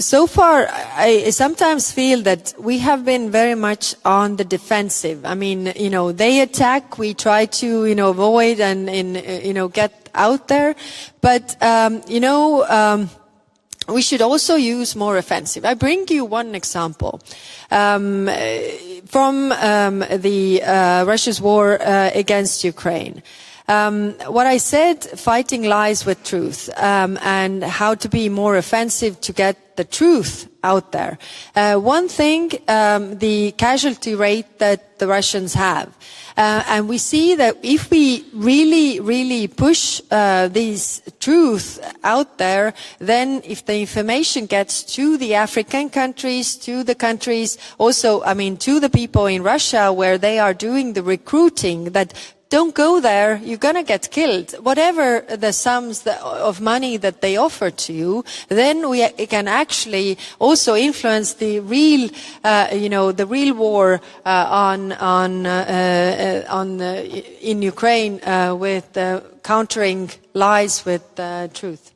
So far, I sometimes feel that we have been very much on the defensive. I mean, they attack, we try to, avoid and, get out there. But, we should also use more offensive. I bring you one example from Russia's war against Ukraine. What I said, fighting lies with truth, and how to be more offensive to get the truth out there. One thing, the casualty rate that the Russians have. And we see that if we really push this truth out there, then if the information gets to the African countries, to the countries, also, to the people in Russia where they are doing the recruiting, that don't go there, you're going to get killed. Whatever the sums of money that they offer to you, then we can actually also influence the real, the real war in Ukraine with countering lies with truth.